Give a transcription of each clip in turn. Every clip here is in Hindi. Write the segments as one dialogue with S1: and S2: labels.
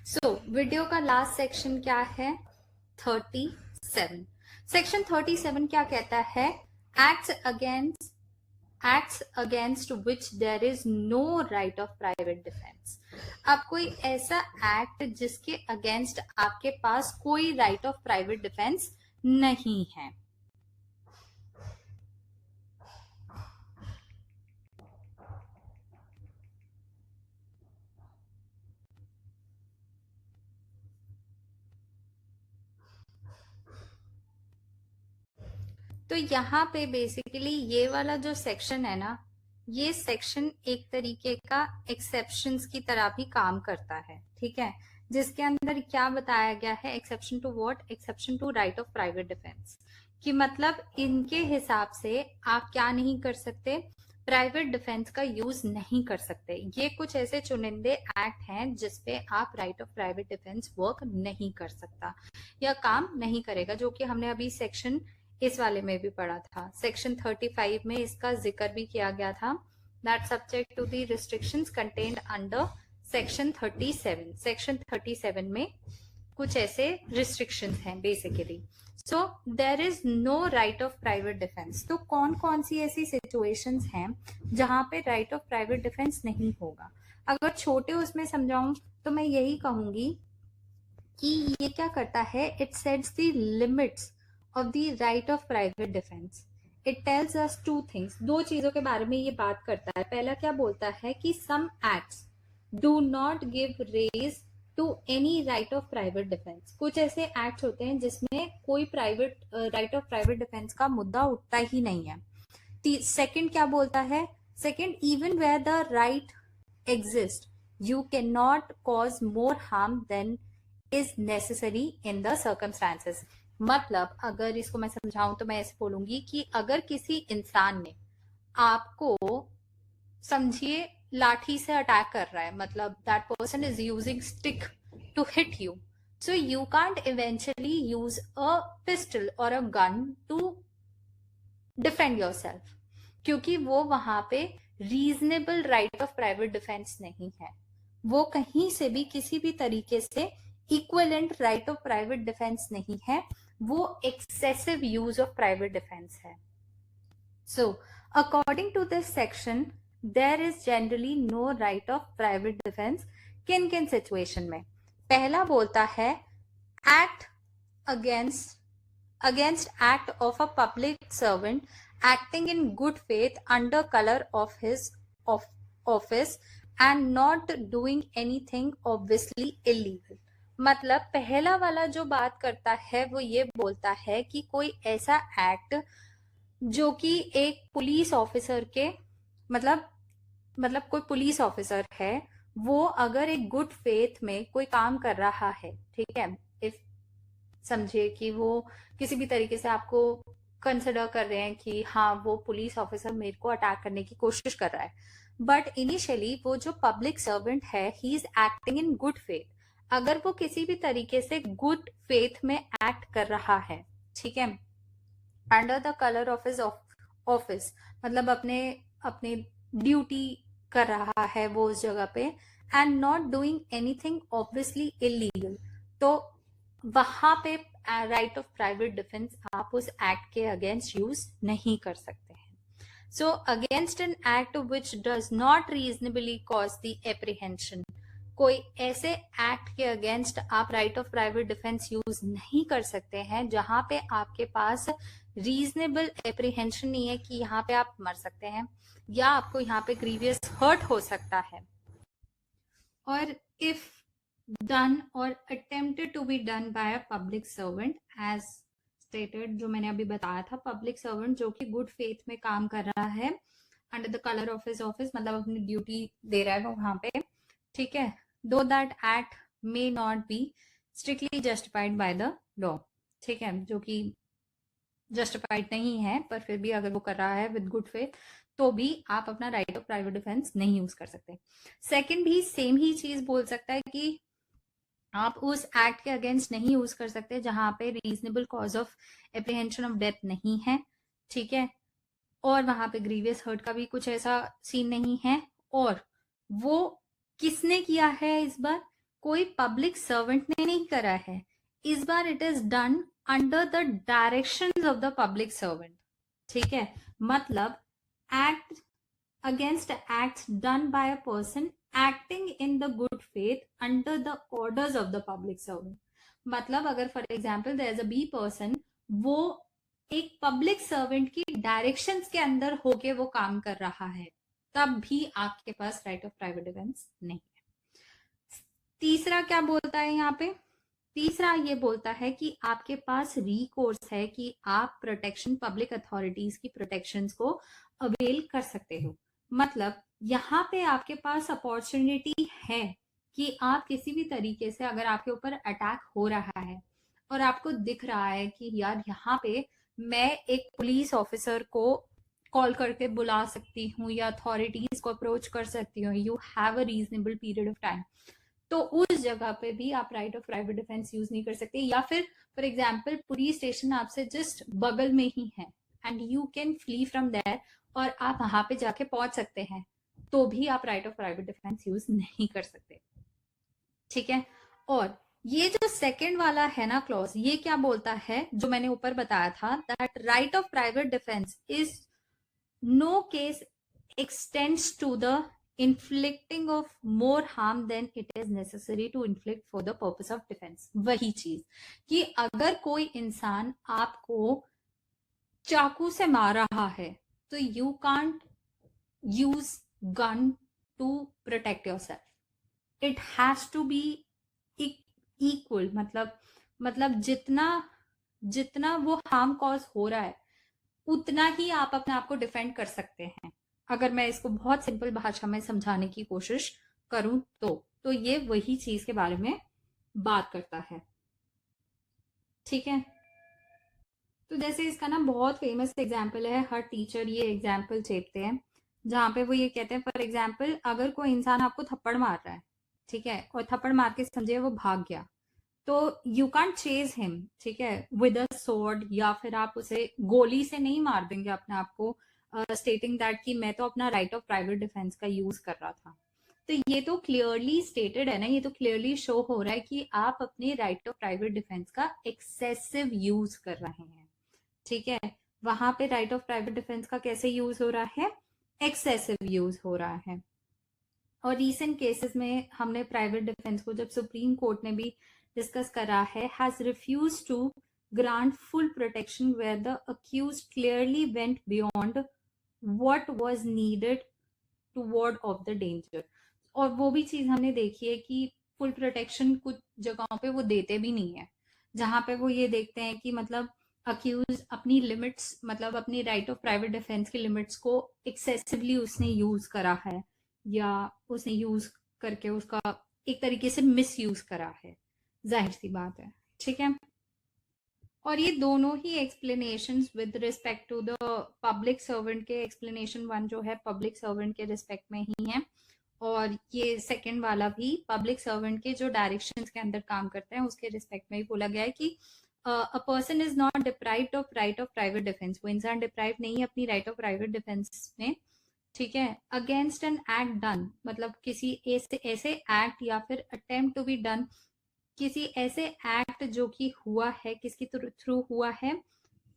S1: सो वीडियो का लास्ट सेक्शन क्या है? 37। सेक्शन 37 क्या कहता है? Acts against which there is no right of private defence. अब कोई ऐसा एक्ट जिसके अगेंस्ट आपके पास कोई राइट ऑफ प्राइवेट डिफेंस नहीं है। तो यहाँ पे बेसिकली ये वाला जो सेक्शन है ना, ये सेक्शन एक तरीके का एक्सेप्शंस की तरह भी काम करता है, ठीक है, जिसके अंदर क्या बताया गया है? Exception to what? Exception to right of private defence. कि मतलब इनके हिसाब से आप क्या नहीं कर सकते? प्राइवेट डिफेंस का यूज नहीं कर सकते। ये कुछ ऐसे चुनिंदे एक्ट हैं जिसपे आप right of private defence work नहीं कर सकता या काम नहीं करेगा, जो कि हमने अभी सेक्शन इस वाले में भी पढ़ा था। सेक्शन 35 में इसका जिक्र भी किया गया था, that subject to the restrictions contained under section 37। Section 37 में कुछ ऐसे रिस्ट्रिक्शंस हैं basically. So there is no right of private defence. तो कौन कौन सी ऐसी सिचुएशंस हैं जहां पे राइट ऑफ प्राइवेट डिफेंस नहीं होगा? अगर छोटे उसमें समझाऊं तो मैं यही कहूंगी कि ये क्या करता है? It sets the limits of the right of private defense. It tells us two things. दो चीजों के बारे में ये बात करता है। पहला क्या बोलता है कि some acts do not give raise to any right of private defense. कुछ ऐसे acts होते हैं जिसमें कोई private right of private defense का मुद्दा उठता ही नहीं है। सेकंड क्या बोलता है? Second, even where the right exists, you cannot cause more harm than is necessary in the circumstances. मतलब अगर इसको मैं समझाऊं तो मैं ऐसे बोलूंगी कि अगर किसी इंसान ने आपको, समझिए, लाठी से अटैक कर रहा है, मतलब that person is using stick to hit you, so you can't eventually use a pistol और a gun to defend yourself, क्योंकि वो वहां पे reasonable right of private defence नहीं है। वो कहीं से भी किसी भी तरीके से equivalent right of private defence नहीं है, वो excessive use of private defence है। So according to this section there is generally no right of private defence. किन किन सिचुएशन में? पहला बोलता है act against act of a public servant acting in good faith under color of his office and not doing anything obviously illegal. मतलब पहला वाला जो बात करता है वो ये बोलता है कि कोई ऐसा एक्ट जो कि एक पुलिस ऑफिसर के, मतलब कोई पुलिस ऑफिसर है, वो अगर एक गुड फेथ में कोई काम कर रहा है, ठीक है, इफ समझिए कि वो किसी भी तरीके से आपको कंसिडर कर रहे हैं कि हाँ वो पुलिस ऑफिसर मेरे को अटैक करने की कोशिश कर रहा है, बट इनिशियली वो जो पब्लिक सर्वेंट है he is acting in good faith. अगर वो किसी भी तरीके से गुड फेथ में एक्ट कर रहा है, ठीक है, under the colour of his office, मतलब अपने अपने ड्यूटी कर रहा है वो उस जगह पे, and not doing anything obviously illegal, तो वहां पे राइट ऑफ प्राइवेट डिफेंस आप उस एक्ट के अगेंस्ट यूज नहीं कर सकते हैं। So against an act which does not reasonably cause the apprehension, कोई ऐसे एक्ट के अगेंस्ट आप right of private defence use नहीं कर सकते हैं जहां पे आपके पास रीजनेबल एप्रीहेंशन नहीं है कि यहाँ पे आप मर सकते हैं या आपको यहाँ पे ग्रीवियस हर्ट हो सकता है। और if done or attempted to be done by a public servant as stated, जो मैंने अभी बताया था, पब्लिक सर्वेंट जो कि गुड फेथ में काम कर रहा है under the colour of his office, मतलब अपनी ड्यूटी दे रहा है वो वहां पे, ठीक है, दो that act may not be strictly justified by the law, ठीक है, जो कि जस्टिफाइड नहीं है, पर फिर भी अगर वो कर रहा है विद गुड फेथ तो भी आप अपना राइट ऑफ प्राइवेट डिफेंस नहीं यूज कर सकते। सेकंड भी सेम ही चीज बोल सकता है कि आप उस एक्ट के अगेंस्ट नहीं यूज कर सकते जहां पे reasonable cause of apprehension of death नहीं है, ठीक है, और वहां पे ग्रीवियस हर्ट का भी कुछ ऐसा सीन नहीं है, और वो किसने किया है इस बार? कोई पब्लिक सर्वेंट ने नहीं करा है, इस बार it is done under the directions of the public servant. ठीक है, मतलब act against acts done by a person acting in the good faith under the orders of the public servant। मतलब अगर for example there is a B person, वो एक पब्लिक सर्वेंट की डायरेक्शंस के अंदर होके वो काम कर रहा है, तब भी आपके पास राइट ऑफ प्राइवेट डिफेंस नहीं है। तीसरा क्या बोलता है यहाँ पे? तीसरा ये बोलता है कि आपके पास रिकोर्स है कि आप प्रोटेक्शन, पब्लिक अथॉरिटीज की प्रोटेक्शन को अवेल कर सकते हो। मतलब यहाँ पे आपके पास अपॉर्चुनिटी है कि आप किसी भी तरीके से, अगर आपके ऊपर अटैक हो रहा है और आपको दिख रहा है कि यार यहाँ पे मैं एक पुलिस ऑफिसर को कॉल करके बुला सकती हूँ या अथॉरिटीज को अप्रोच कर सकती हूँ, you have a reasonable period of time, तो उस जगह पे भी आप right of private defence use नहीं कर सकते। या फिर फॉर एग्जाम्पल पुलिस स्टेशन आपसे जस्ट बगल में ही है and you can flee from there और आप वहां पे जाके पहुंच सकते हैं, तो भी आप right of private defence use नहीं कर सकते। ठीक है, और ये जो सेकंड वाला है ना क्लॉज, ये क्या बोलता है, जो मैंने ऊपर बताया था, that right of private defence is no case extends to the inflicting of more harm than it is necessary to inflict for the purpose of defense। वही चीज कि अगर कोई इंसान आपको चाकू से मार रहा है तो you can't use gun to protect yourself, it has to be equal. मतलब जितना वो हार्म कॉज हो रहा है उतना ही आप अपने आप को डिफेंड कर सकते हैं। अगर मैं इसको बहुत सिंपल भाषा में समझाने की कोशिश करूं तो ये वही चीज के बारे में बात करता है। ठीक है, तो जैसे इसका ना बहुत फेमस एग्जाम्पल है, हर टीचर ये एग्जाम्पल चेपते हैं, जहां पे वो ये कहते हैं फॉर एग्जाम्पल अगर कोई इंसान आपको थप्पड़ मार रहा है, ठीक है, और थप्पड़ मार के समझिए वो भाग गया, तो यू कांट चेज हिम, ठीक है, विद अ स्वॉर्ड, या फिर आप उसे गोली से नहीं मार देंगे अपने आप को, स्टेटिंग दैट कि मैं तो अपना राइट ऑफ प्राइवेट डिफेंस का यूज कर रहा था। तो ये तो क्लियरली स्टेटेड है ना, ये तो क्लियरली शो हो रहा है कि आप अपने राइट ऑफ प्राइवेट डिफेंस का एक्सेसिव यूज कर रहे हैं। ठीक है, वहां पे राइट ऑफ प्राइवेट डिफेंस का कैसे यूज हो रहा है? एक्सेसिव यूज हो रहा है। और रीसेंट केसेस में हमने प्राइवेट डिफेंस को जब सुप्रीम कोर्ट ने भी डिस्कस करा है, has refuse to grant full protection where the accused clearly went beyond what was needed to ward off the danger. और वो भी चीज हमने देखी है कि फुल प्रोटेक्शन कुछ जगहों पे वो देते भी नहीं है, जहां पे वो ये देखते हैं कि मतलब अक्यूज अपनी लिमिट्स, मतलब अपनी राइट ऑफ प्राइवेट डिफेंस की लिमिट्स को एक्सेसिवली उसने यूज करा है, या उसने यूज करके उसका एक तरीके से मिस यूज करा है, जाहिर सी बात है। ठीक है, और ये दोनों ही explanations with respect to the public servant के, एक्सप्लेनेशन वन जो है पब्लिक सर्वेंट के रिस्पेक्ट में ही है, और ये सेकंड वाला भी पब्लिक सर्वेंट के जो डायरेक्शंस के अंदर काम करते हैं उसके रिस्पेक्ट में ही बोला गया है कि a person is not deprived of right of private defence, वो इंसान डिप्राइव नहीं है अपनी राइट ऑफ प्राइवेट डिफेंस में। ठीक है, अगेंस्ट एन एक्ट डन, मतलब किसी ऐसे एक्ट या फिर अटेम्प्ट टू बी डन, किसी ऐसे एक्ट जो कि हुआ है, किसके थ्रू हुआ है?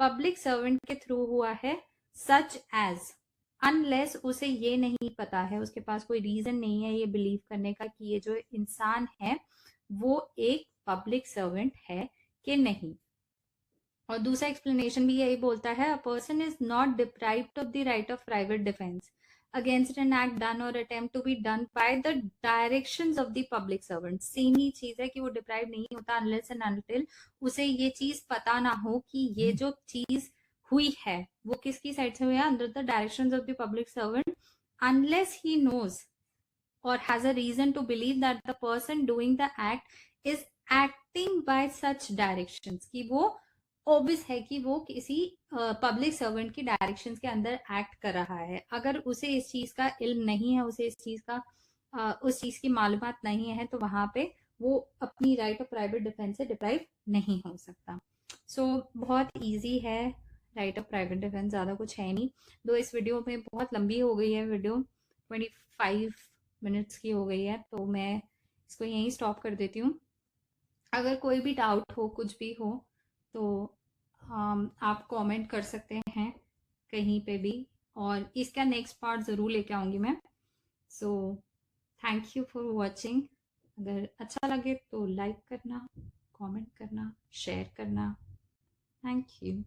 S1: पब्लिक सर्वेंट के थ्रू हुआ है, सच एज, अनलेस उसे ये नहीं पता है, उसके पास कोई रीजन नहीं है ये बिलीव करने का कि ये जो इंसान है वो एक पब्लिक सर्वेंट है कि नहीं। और दूसरा एक्सप्लेनेशन भी यही बोलता है, a person is not deprived of the right of private defence against an act done or attempt to be done by the directions of the public servant। Same ही चीज है कि वो डिप्राइव नहीं होता unless and until उसे ये चीज पता ना हो कि ये जो चीज हुई है वो किसकी साइड से हुई है, under the directions of the public servant, unless he knows or has a reason to believe that the person doing the act is acting by such directions, कि वो ऑब्वियस है कि वो किसी पब्लिक सर्वेंट की डायरेक्शंस के अंदर एक्ट कर रहा है। अगर उसे इस चीज का इल्म नहीं है, उसे इस चीज का उस चीज की मालूमात नहीं है, तो वहां पे वो अपनी राइट ऑफ प्राइवेट डिफेंस से डिप्राइव नहीं हो सकता। सो बहुत इजी है राइट ऑफ प्राइवेट डिफेंस, ज्यादा कुछ है नहीं। दो इस वीडियो में बहुत लंबी हो गई है, वीडियो 25 मिनट्स की हो गई है, तो मैं इसको यहीं स्टॉप कर देती हूँ। अगर कोई भी डाउट हो, कुछ भी हो, तो आप कमेंट कर सकते हैं कहीं पे भी, और इसका नेक्स्ट पार्ट ज़रूर लेके आऊँगी मैं। So thank you for watching. अगर अच्छा लगे तो लाइक करना, कमेंट करना, शेयर करना। Thank you.